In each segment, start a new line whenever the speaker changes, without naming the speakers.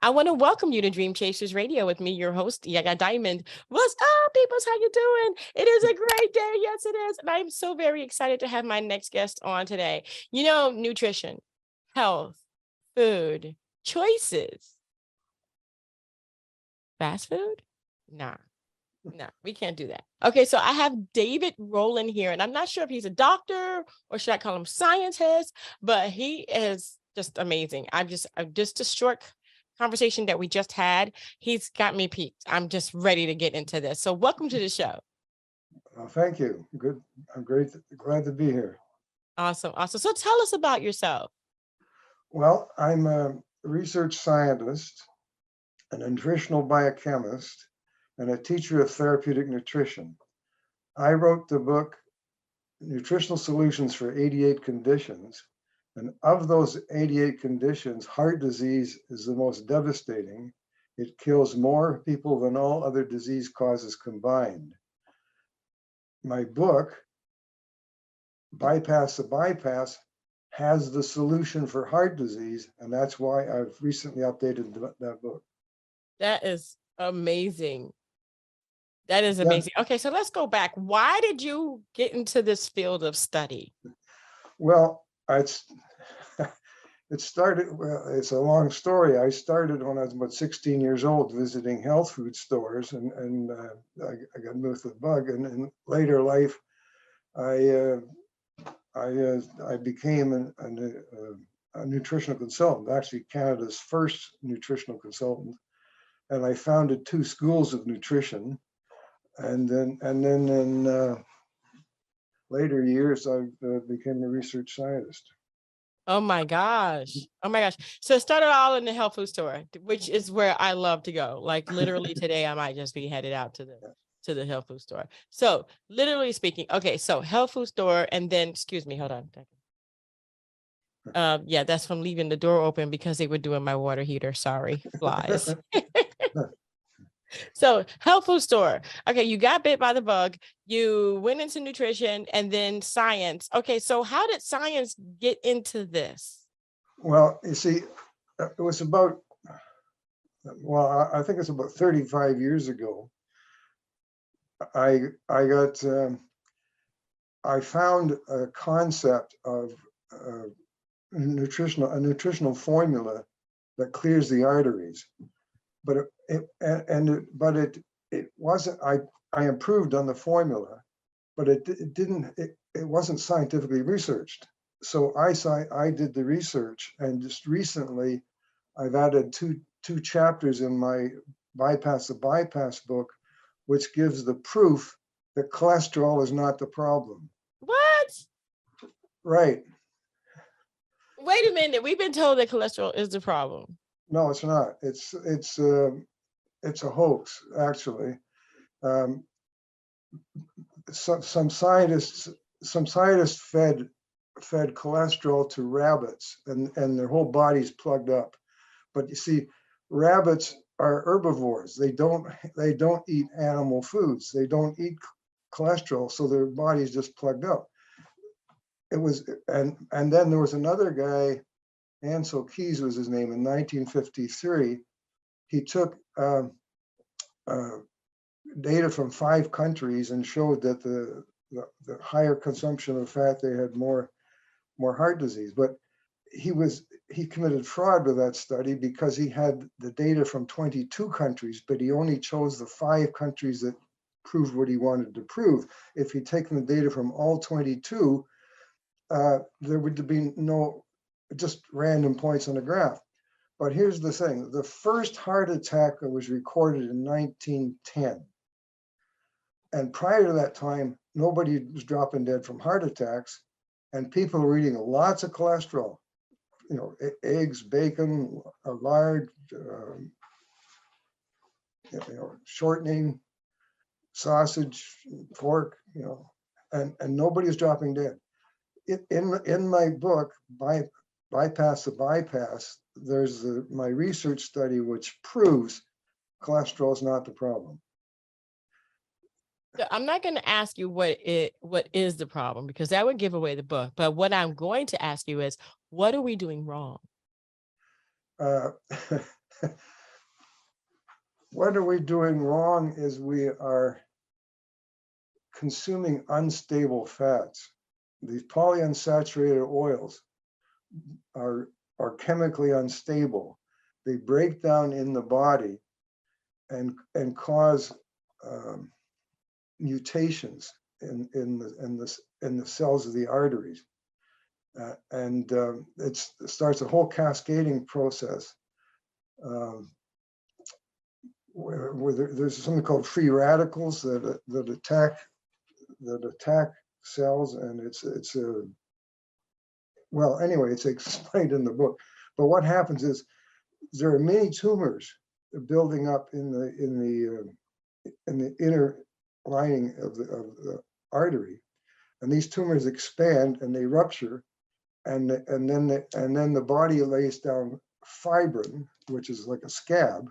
I want to welcome you to Dream Chasers Radio with me, your host, Yaga Diamond. What's up, peoples? How you doing? It is a great day. Yes, it is. And I'm so very excited to have my next guest on today. You know, nutrition, health, food, choices. Fast food? Nah. No, we can't do that. Okay, so I have David Rowland here, and I'm not sure if he's a doctor or should I call him scientist, but he is just amazing. I'm just a short conversation that we just had. He's got me peaked. I'm just ready to get into this. So welcome to the show.
Thank you. Good. I'm glad to be here.
Awesome. Awesome. So tell us about yourself.
Well, I'm a research scientist, a nutritional biochemist, and a teacher of therapeutic nutrition. I wrote the book, Nutritional Solutions for 88 Conditions. And of those 88 conditions, heart disease is the most devastating. It kills more people than all other disease causes combined. My book, Bypass the Bypass, has the solution for heart disease, and that's why I've recently updated that book.
That is amazing. That is amazing. Yeah. Okay, so let's go back. Why did you get into this field of study?
Well, it started, it's a long story. I started when I was about 16 years old visiting health food stores, and I got moved with the bug. And in later life, I became a nutritional consultant, actually Canada's first nutritional consultant. And I founded 2 schools of nutrition. And then in later years, I became a research scientist.
Oh my gosh. Oh my gosh. So it started all in the health food store, which is where I love to go. Like literally today, I might just be headed out to the health food store. So literally speaking, okay, so health food store, and then, excuse me, hold on. Yeah, that's from leaving the door open because they were doing my water heater. Sorry, flies. So health food store. Okay, you got bit by the bug. You went into nutrition and then science. Okay, so how did science get into this?
Well, you see, it was about, well, I think it's about 35 years ago. I found a concept of a nutritional formula that clears the arteries. But it wasn't. I improved on the formula, but it wasn't scientifically researched. So I did the research, and just recently, I've added two chapters in my Bypass the Bypass book, which gives the proof that cholesterol is not the problem.
What?
Right.
Wait a minute. We've been told that cholesterol is the problem.
No, it's not. It's a hoax, actually. Some scientists fed cholesterol to rabbits, and their whole body's plugged up. But you see, rabbits are herbivores. They don't eat animal foods. They don't eat cholesterol, so their body's just plugged up. It was, and then there was another guy, Ansel Keys was his name, in 1953. He took data from 5 countries and showed that the higher consumption of fat, they had more heart disease. But he committed fraud with that study because he had the data from 22 countries, but he only chose the 5 countries that proved what he wanted to prove. If he'd taken the data from all 22, there would be no, just random points on a graph. But here's the thing, the first heart attack that was recorded in 1910. And prior to that time, nobody was dropping dead from heart attacks, and people were eating lots of cholesterol, you know, eggs, bacon, lard, shortening, sausage, pork, you know, and nobody was dropping dead. In my book, Bypass the Bypass, there's my research study which proves cholesterol is not the problem.
I'm not going to ask you what is the problem, because that would give away the book. But what I'm going to ask you is, what are we doing wrong?
what are we doing wrong is we are consuming unstable fats. These polyunsaturated oils are chemically unstable. They break down in the body and cause mutations in the cells of the arteries, and it starts a whole cascading process where there's something called free radicals that attack cells, and it's well, anyway, it's explained in the book. But what happens is there are many tumors building up in the inner lining of the artery, and these tumors expand and they rupture, and then the body lays down fibrin, which is like a scab,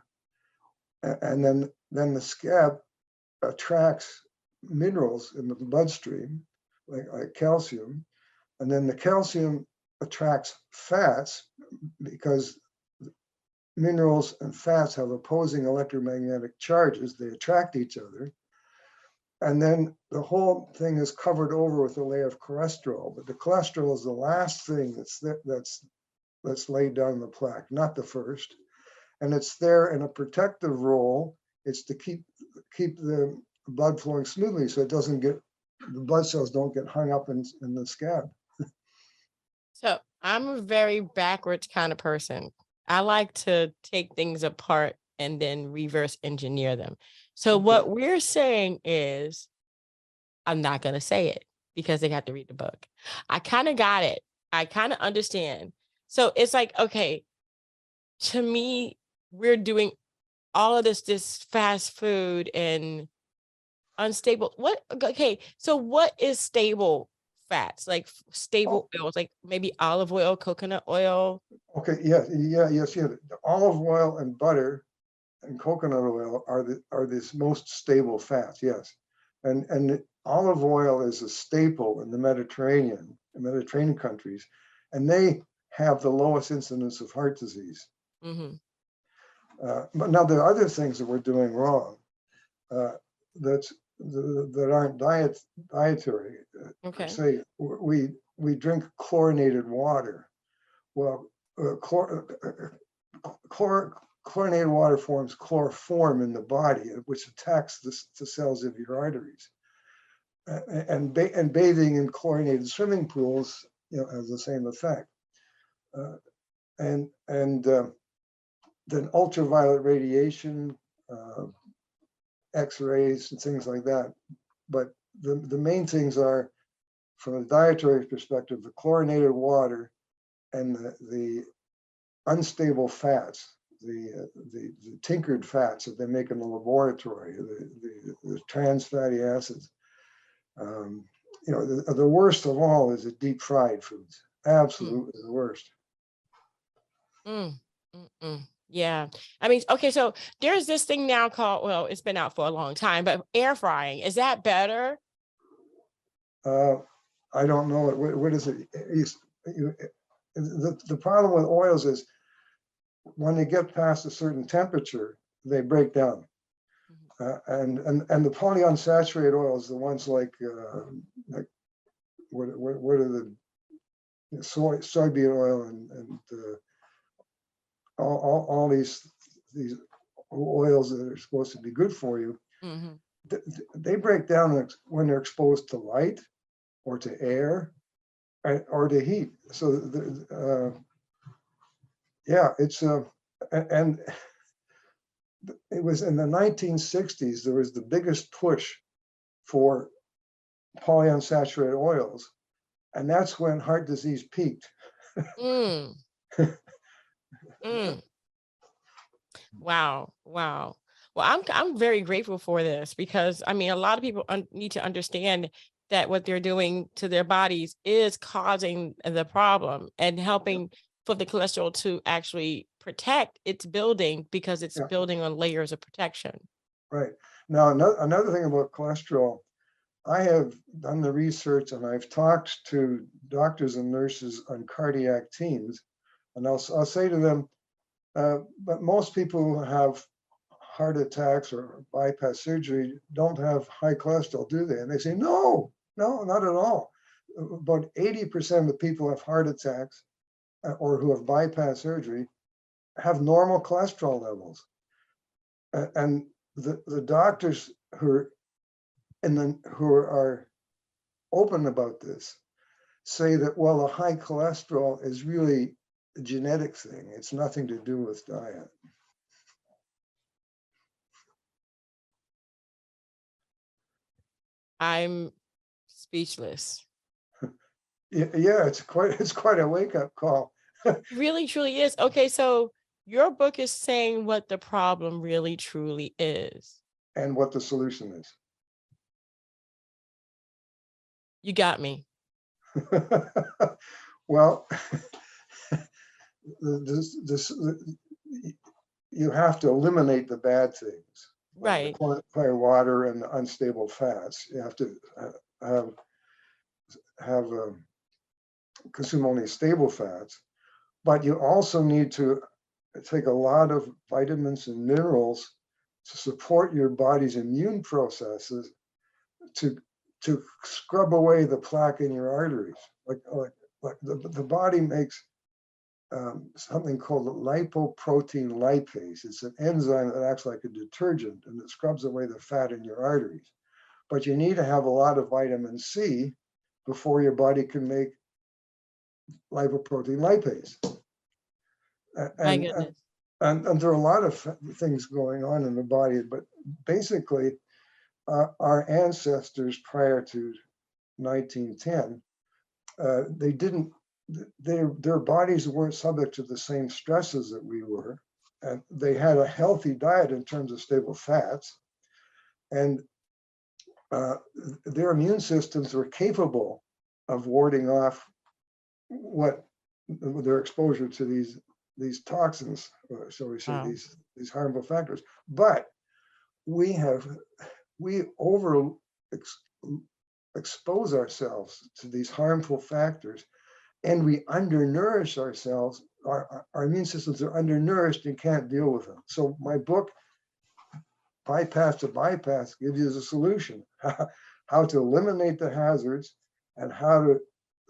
and then the scab attracts minerals in the bloodstream, like calcium, and then the calcium attracts fats because minerals and fats have opposing electromagnetic charges. They attract each other. And then the whole thing is covered over with a layer of cholesterol. But the cholesterol is the last thing that's laid down the plaque, not the first. And it's there in a protective role. It's to keep the blood flowing smoothly, so the blood cells don't get hung up in the scab.
So I'm a very backwards kind of person. I like to take things apart and then reverse engineer them. So what we're saying is, I'm not going to say it because they have to read the book. I kind of got it. I kind of understand. So it's like, okay, to me, we're doing all of this fast food and unstable. Okay, so what is stable fats? Like stable oils, like maybe olive oil, coconut oil?
Okay, yes. Olive oil and butter and coconut oil are these most stable fats, yes. And olive oil is a staple in the Mediterranean countries, and they have the lowest incidence of heart disease.
Mm-hmm.
But now there are other things that we're doing wrong that aren't dietary.
Okay.
Say we drink chlorinated water. Well, chlorinated water forms chloroform in the body, which attacks the cells of your arteries. And bathing in chlorinated swimming pools, has the same effect. And then ultraviolet radiation, X-rays, and things like that. But the main things are, from a dietary perspective, the chlorinated water and the unstable fats, the tinkered fats that they make in the laboratory, the trans fatty acids. The worst of all is the deep fried foods. Absolutely the worst.
Yeah. I mean, okay, so there's this thing now called, well, it's been out for a long time, but air frying, is that better?
I don't know. What is it? The problem with oils is when they get past a certain temperature, they break down. And the polyunsaturated oils, the ones like what are the soybean oil and all these oils that are supposed to be good for you, they break down when they're exposed to light or to air or to heat. So it's and it was in the 1960s, there was the biggest push for polyunsaturated oils, and that's when heart disease peaked.
Wow. Well, I'm very grateful for this, because I mean, a lot of people need to understand that what they're doing to their bodies is causing the problem and helping for the cholesterol to actually protect its building, because it's building on layers of protection.
Right. Now, another thing about cholesterol, I have done the research and I've talked to doctors and nurses on cardiac teams, and I'll say to them, but most people who have heart attacks or bypass surgery don't have high cholesterol, do they? And they say, no, not at all. About 80% of the people who have heart attacks or who have bypass surgery have normal cholesterol levels. And the doctors who are open about this say that, well, the high cholesterol is really a genetic thing. It's nothing to do with diet.
I'm speechless.
Yeah, it's quite a wake-up call.
It really, truly is. Okay, so your book is saying what the problem really, truly is.
And what the solution is.
You got me.
Well, you have to eliminate the bad things,
Right.
like the clear water and the unstable fats. You have to have consume only stable fats, but you also need to take a lot of vitamins and minerals to support your body's immune processes to scrub away the plaque in your arteries. Like the body makes something called lipoprotein lipase. It's an enzyme that acts like a detergent and it scrubs away the fat in your arteries. But you need to have a lot of vitamin C before your body can make lipoprotein lipase.
My goodness.
And there are a lot of things going on in the body, but basically our ancestors prior to 1910, they didn't, their bodies weren't subject to the same stresses that we were. And they had a healthy diet in terms of stable fats. And their immune systems were capable of warding off what their exposure to these toxins, shall we say,
Wow.
these harmful factors. But we expose ourselves to these harmful factors, and we undernourish ourselves. Our immune systems are undernourished and can't deal with them. So my book, Bypass to Bypass, gives you the solution, how to eliminate the hazards and how to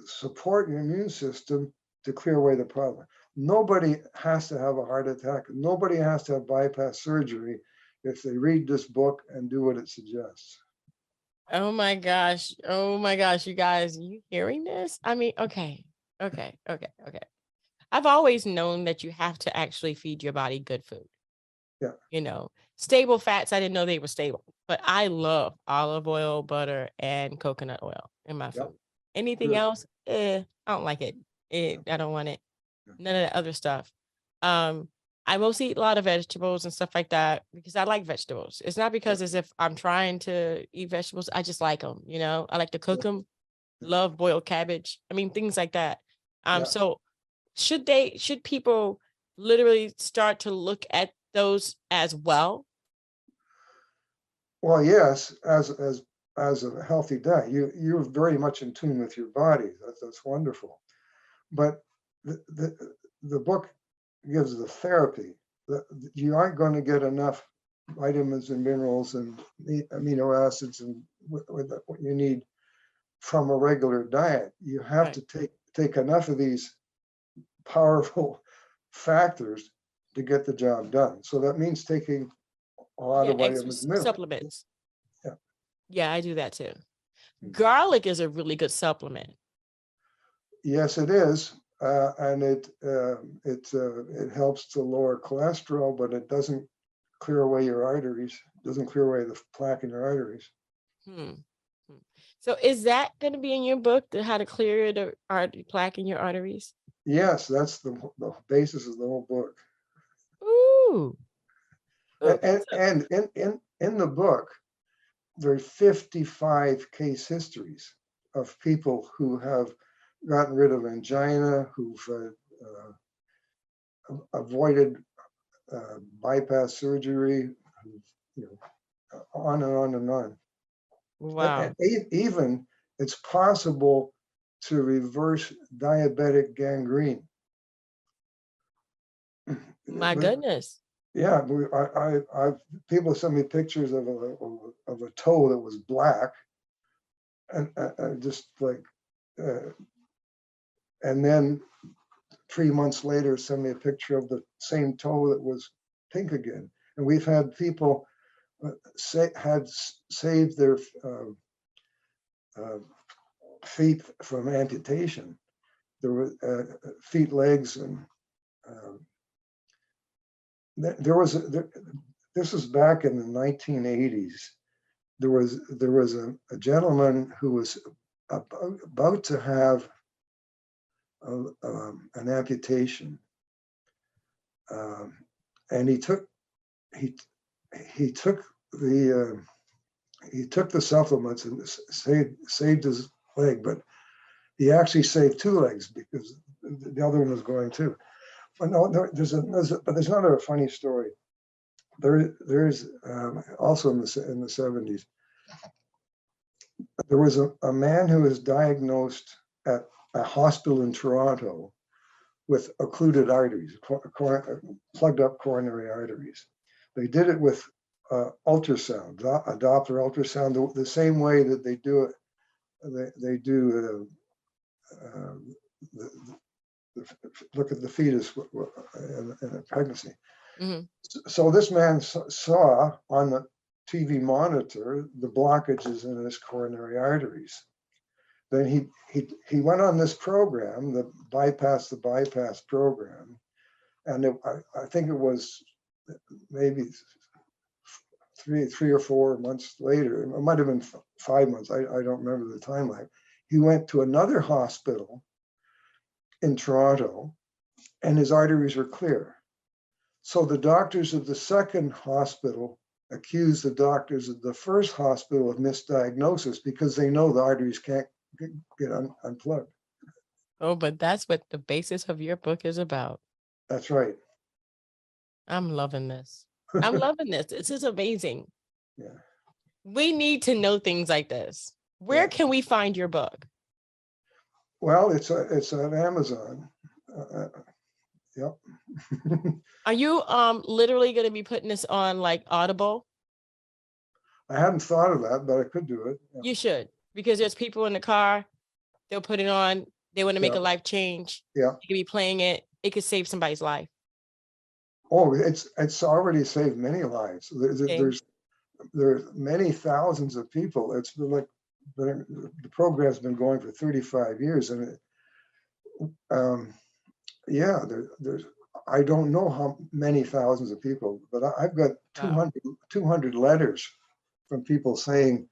support your immune system to clear away the problem. Nobody has to have a heart attack. Nobody has to have bypass surgery if they read this book and do what it suggests.
Oh my gosh. Oh my gosh, you guys, you hearing this? I mean, okay. I've always known that you have to actually feed your body good food.
Yeah.
Stable fats, I didn't know they were stable, but I love olive oil, butter, and coconut oil in my food. Anything
Good.
else, I don't like it. I don't want it. None of that other stuff. I mostly eat a lot of vegetables and stuff like that because I like vegetables. It's not because as if I'm trying to eat vegetables. I just like them, I like to cook them, love boiled cabbage. I mean, things like that. So should people literally start to look at those as well?
Well, yes, as a healthy diet, you're very much in tune with your body. That's wonderful. But the book gives the therapy. You aren't going to get enough vitamins and minerals and amino acids and what you need from a regular diet. You have to take enough of these powerful factors to get the job done. So that means taking a lot of vitamins and minerals.
Supplements. Yeah, I do that too. Garlic is a really good supplement.
Yes, it is. And it helps to lower cholesterol, but it doesn't clear away your arteries. Doesn't clear away the plaque in your arteries.
So is that going to be in your book, how to clear the plaque in your arteries?
Yes, that's the basis of the whole book.
Ooh.
And in the book, there are 55 case histories of people who have gotten rid of angina, who've avoided bypass surgery, on and on and on.
Wow.
And even it's possible to reverse diabetic gangrene.
My goodness.
Yeah, people send me pictures of a toe that was black, and just like, and then 3 months later, send me a picture of the same toe that was pink again. And we've had people saved their feet from amputation. There were feet, legs, and there was this was back in the 1980s. There was a gentleman who was about to have an amputation, and he took the supplements and saved his leg, but he actually saved two legs because the other one was going too. But no, there's another funny story. There's also in the 70s, there was a man who was diagnosed at a hospital in Toronto with occluded arteries, plugged up coronary arteries. They did it with ultrasound, a Doppler ultrasound, the same way that they do it. They do look at the fetus in a pregnancy.
Mm-hmm.
So this man saw on the TV monitor the blockages in his coronary arteries. Then he went on this program, the bypass program, and I think it was maybe three or 4 months later. It might have been 5 months. I don't remember the timeline. He went to another hospital in Toronto, and his arteries were clear. So the doctors of the second hospital accused the doctors of the first hospital of misdiagnosis because they know the arteries can't get unplugged.
Oh, but that's what the basis of your book is about.
That's right.
I'm loving this. I'm loving this. This is amazing.
Yeah.
We need to know things like this. Where can we find your book?
Well, it's on Amazon. Yep.
Are you literally going to be putting this on like Audible?
I hadn't thought of that, but I could do it. Yeah.
You should, because there's people in the car, they'll put it on, they want to make a life change.
Yeah.
You could be playing it. It could save somebody's life.
Oh, it's already saved many lives. There's many thousands of people. It's been like the program's been going for 35 years, and there's I don't know how many thousands of people, but I've got 200 letters from people saying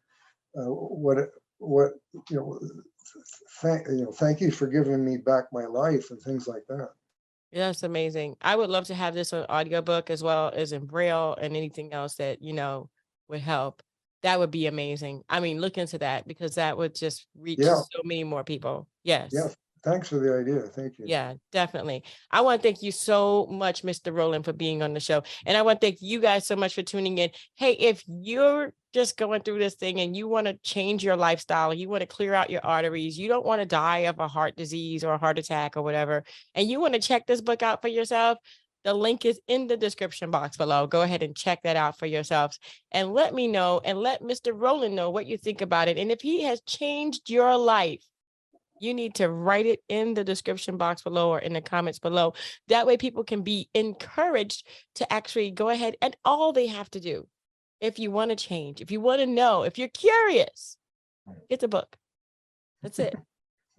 thank you for giving me back my life and things like that.
Yeah, that's amazing. I would love to have this on audiobook as well as in Braille and anything else that, would help. That would be amazing. I mean, look into that because that would just reach so many more people. Yes.
Yeah. Thanks for the idea. Thank you.
Yeah, definitely. I want to thank you so much, Mr. Rowland, for being on the show. And I want to thank you guys so much for tuning in. Hey, if you're just going through this thing and you want to change your lifestyle, you want to clear out your arteries, you don't want to die of a heart disease or a heart attack or whatever, and you want to check this book out for yourself, the link is in the description box below. Go ahead and check that out for yourselves and let me know and let Mr. Rowland know what you think about it. And if he has changed your life, you need to write it in the description box below or in the comments below. That way people can be encouraged to actually go ahead, and all they have to do, if you want to change, if you want to know, if you're curious, get the book. That's it.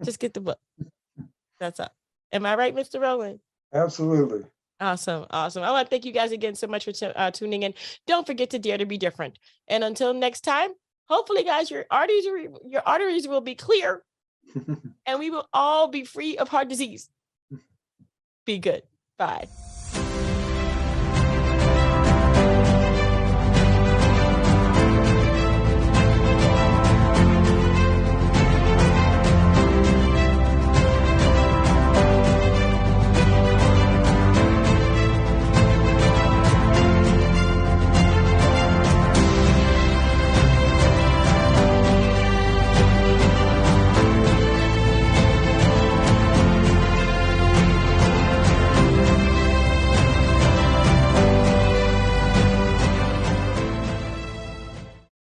Just get the book. That's up. Am I right, Mr. Rowland?
Absolutely.
Awesome. Awesome. I want to thank you guys again so much for tuning in. Don't forget to dare to be different. And until next time, hopefully, guys, your arteries will be clear and we will all be free of heart disease. Be good. Bye.